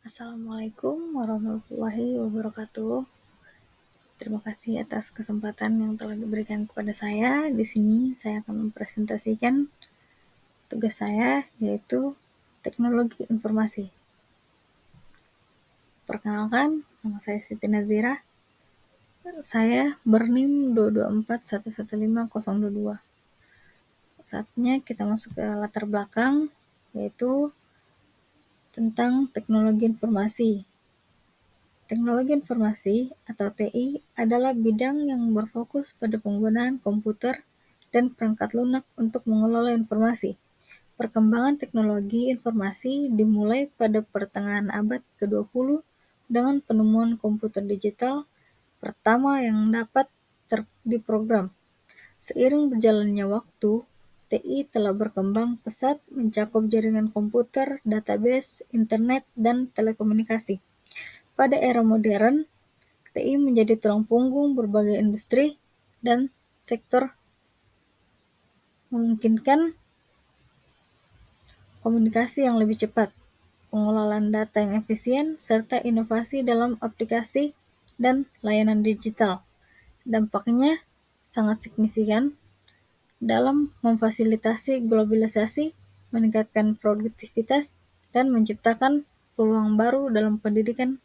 Assalamualaikum warahmatullahi wabarakatuh. Terima kasih atas kesempatan yang telah diberikan kepada saya. Di sini saya akan mempresentasikan tugas saya, yaitu teknologi informasi. Perkenalkan, nama saya Siti Nazira. Saya berNIM 224115022. Saatnya kita masuk ke latar belakang, yaitu tentang teknologi informasi. Teknologi informasi atau TI adalah bidang yang berfokus pada penggunaan komputer dan perangkat lunak untuk mengelola informasi. Perkembangan teknologi informasi dimulai pada pertengahan abad ke-20 dengan penemuan komputer digital pertama yang dapat diprogram. Seiring berjalannya waktu, TI telah berkembang pesat mencakup jaringan komputer, database, internet, dan telekomunikasi. Pada era modern, TI menjadi tulang punggung berbagai industri dan sektor, memungkinkan komunikasi yang lebih cepat, pengelolaan data yang efisien, serta inovasi dalam aplikasi dan layanan digital. Dampaknya sangat signifikan dalam memfasilitasi globalisasi, meningkatkan produktivitas, dan menciptakan peluang baru dalam pendidikan,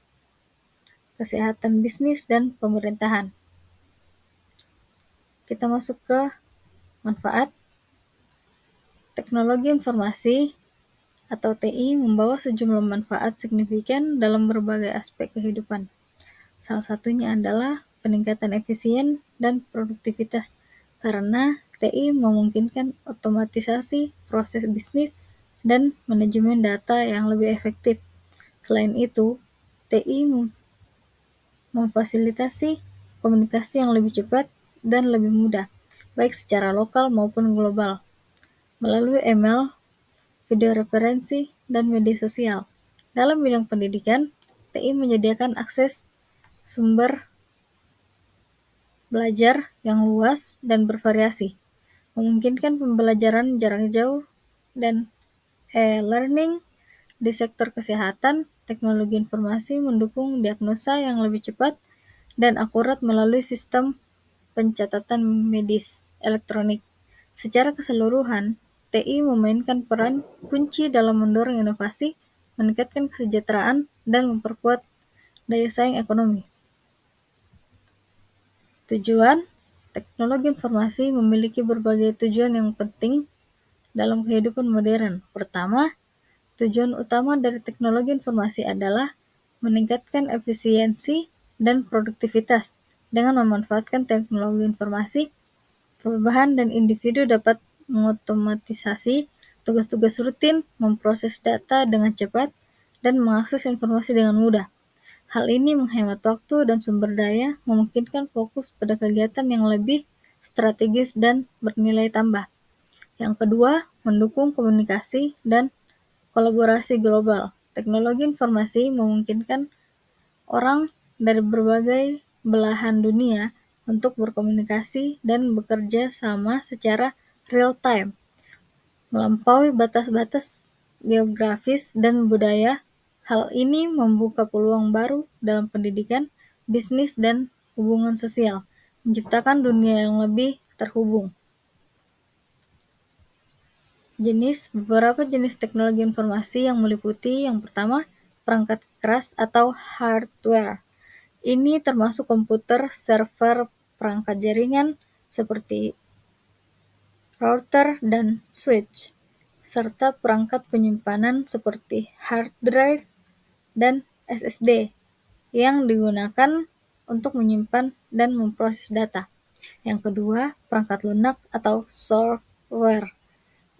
kesehatan, bisnis, dan pemerintahan. Kita masuk ke manfaat. Teknologi informasi atau TI membawa sejumlah manfaat signifikan dalam berbagai aspek kehidupan. Salah satunya adalah peningkatan efisien dan produktivitas, karena TI memungkinkan otomatisasi proses bisnis dan manajemen data yang lebih efektif. Selain itu, TI memfasilitasi komunikasi yang lebih cepat dan lebih mudah, baik secara lokal maupun global, melalui email, video referensi, dan media sosial. Dalam bidang pendidikan, TI menyediakan akses sumber belajar yang luas dan bervariasi, memungkinkan pembelajaran jarak jauh dan e-learning. Di sektor kesehatan, teknologi informasi mendukung diagnosa yang lebih cepat dan akurat melalui sistem pencatatan medis elektronik. Secara keseluruhan, TI memainkan peran kunci dalam mendorong inovasi, meningkatkan kesejahteraan, dan memperkuat daya saing ekonomi. Tujuan teknologi informasi memiliki berbagai tujuan yang penting dalam kehidupan modern. Pertama, tujuan utama dari teknologi informasi adalah meningkatkan efisiensi dan produktivitas. Dengan memanfaatkan teknologi informasi, perubahan dan individu dapat mengotomatisasi tugas-tugas rutin, memproses data dengan cepat, dan mengakses informasi dengan mudah. Hal ini menghemat waktu dan sumber daya, memungkinkan fokus pada kegiatan yang lebih strategis dan bernilai tambah. Yang kedua, mendukung komunikasi dan kolaborasi global. Teknologi informasi memungkinkan orang dari berbagai belahan dunia untuk berkomunikasi dan bekerja sama secara real time, melampaui batas-batas geografis dan budaya. Hal ini membuka peluang baru dalam pendidikan, bisnis, dan hubungan sosial, menciptakan dunia yang lebih terhubung. Beberapa jenis teknologi informasi yang meliputi: yang pertama, perangkat keras atau hardware. Ini termasuk komputer, server, perangkat jaringan seperti router dan switch, serta perangkat penyimpanan seperti hard drive dan SSD yang digunakan untuk menyimpan dan memproses data. Yang kedua, perangkat lunak atau software.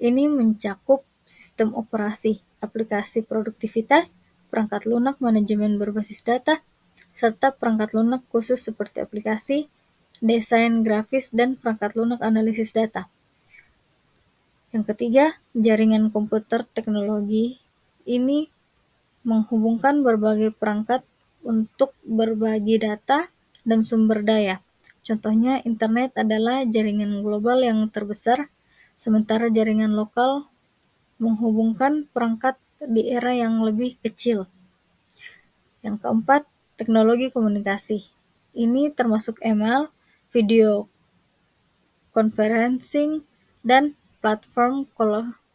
Ini mencakup sistem operasi, aplikasi produktivitas, perangkat lunak manajemen berbasis data, serta perangkat lunak khusus seperti aplikasi, desain grafis, dan perangkat lunak analisis data. Yang ketiga, jaringan komputer teknologi. Ini menghubungkan berbagai perangkat untuk berbagi data dan sumber daya. Contohnya, internet adalah jaringan global yang terbesar, sementara jaringan lokal menghubungkan perangkat di era yang lebih kecil. Yang keempat, teknologi komunikasi. Ini termasuk email, video conferencing, dan platform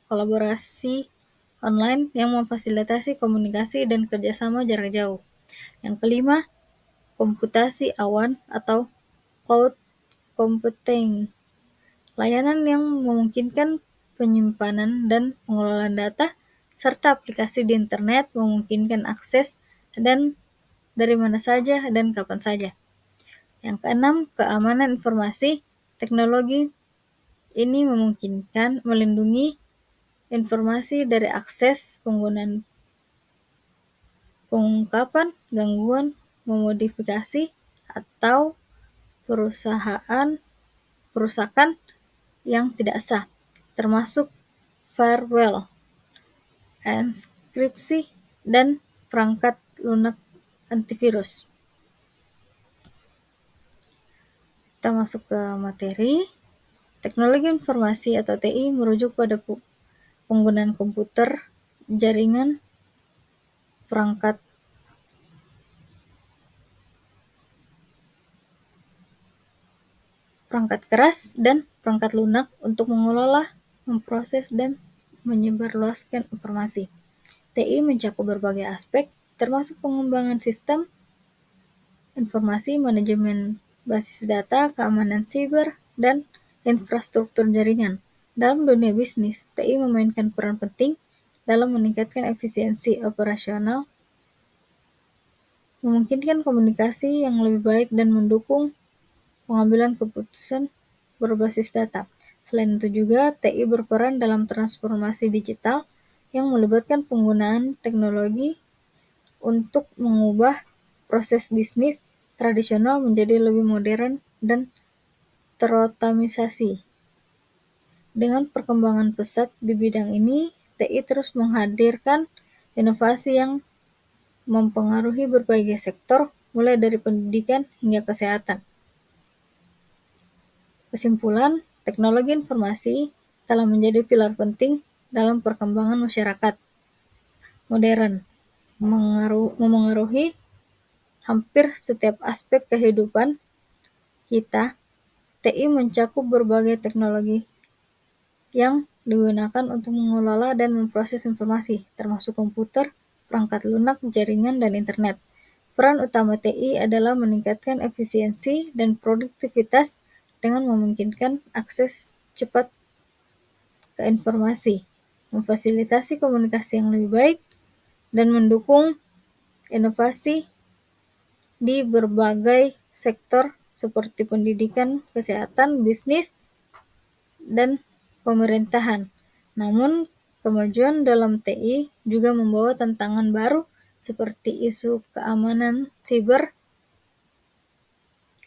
kolaborasi online yang memfasilitasi komunikasi dan kerjasama jarak jauh. Yang kelima, komputasi awan atau cloud computing. Layanan yang memungkinkan penyimpanan dan pengelolaan data, serta aplikasi di internet memungkinkan akses dan dari mana saja dan kapan saja. Yang keenam, keamanan informasi. Teknologi ini memungkinkan melindungi informasi dari akses, pengungkapan, gangguan, memodifikasi, atau perusakan yang tidak sah, termasuk firewall, enkripsi, dan perangkat lunak antivirus. Kita masuk ke materi. Teknologi informasi atau TI merujuk pada penggunaan komputer, jaringan, perangkat keras, dan perangkat lunak untuk mengelola, memproses, dan menyebarluaskan informasi. TI mencakup berbagai aspek, termasuk pengembangan sistem informasi, manajemen basis data, keamanan siber, dan infrastruktur jaringan. Dalam dunia bisnis, TI memainkan peran penting dalam meningkatkan efisiensi operasional, memungkinkan komunikasi yang lebih baik, dan mendukung pengambilan keputusan berbasis data. Selain itu juga, TI berperan dalam transformasi digital yang melibatkan penggunaan teknologi untuk mengubah proses bisnis tradisional menjadi lebih modern dan terotomisasi. Dengan perkembangan pesat di bidang ini, TI terus menghadirkan inovasi yang mempengaruhi berbagai sektor, mulai dari pendidikan hingga kesehatan. Kesimpulan, teknologi informasi telah menjadi pilar penting dalam perkembangan masyarakat modern, memengaruhi hampir setiap aspek kehidupan kita. TI mencakup berbagai teknologi yang digunakan untuk mengelola dan memproses informasi, termasuk komputer, perangkat lunak, jaringan, dan internet. Peran utama TI adalah meningkatkan efisiensi dan produktivitas dengan memungkinkan akses cepat ke informasi, memfasilitasi komunikasi yang lebih baik, dan mendukung inovasi di berbagai sektor seperti pendidikan, kesehatan, bisnis, dan pemerintahan. Namun, kemajuan dalam TI juga membawa tantangan baru seperti isu keamanan siber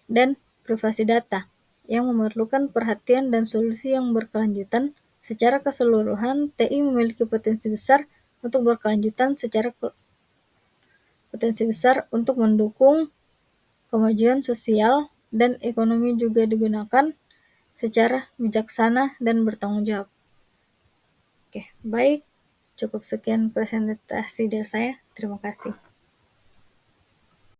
dan privasi data yang memerlukan perhatian dan solusi yang berkelanjutan. Secara keseluruhan, TI memiliki potensi besar untuk mendukung kemajuan sosial dan ekonomi juga digunakan secara bijaksana dan bertanggung jawab. Oke, baik. Cukup sekian presentasi dari saya. Terima kasih.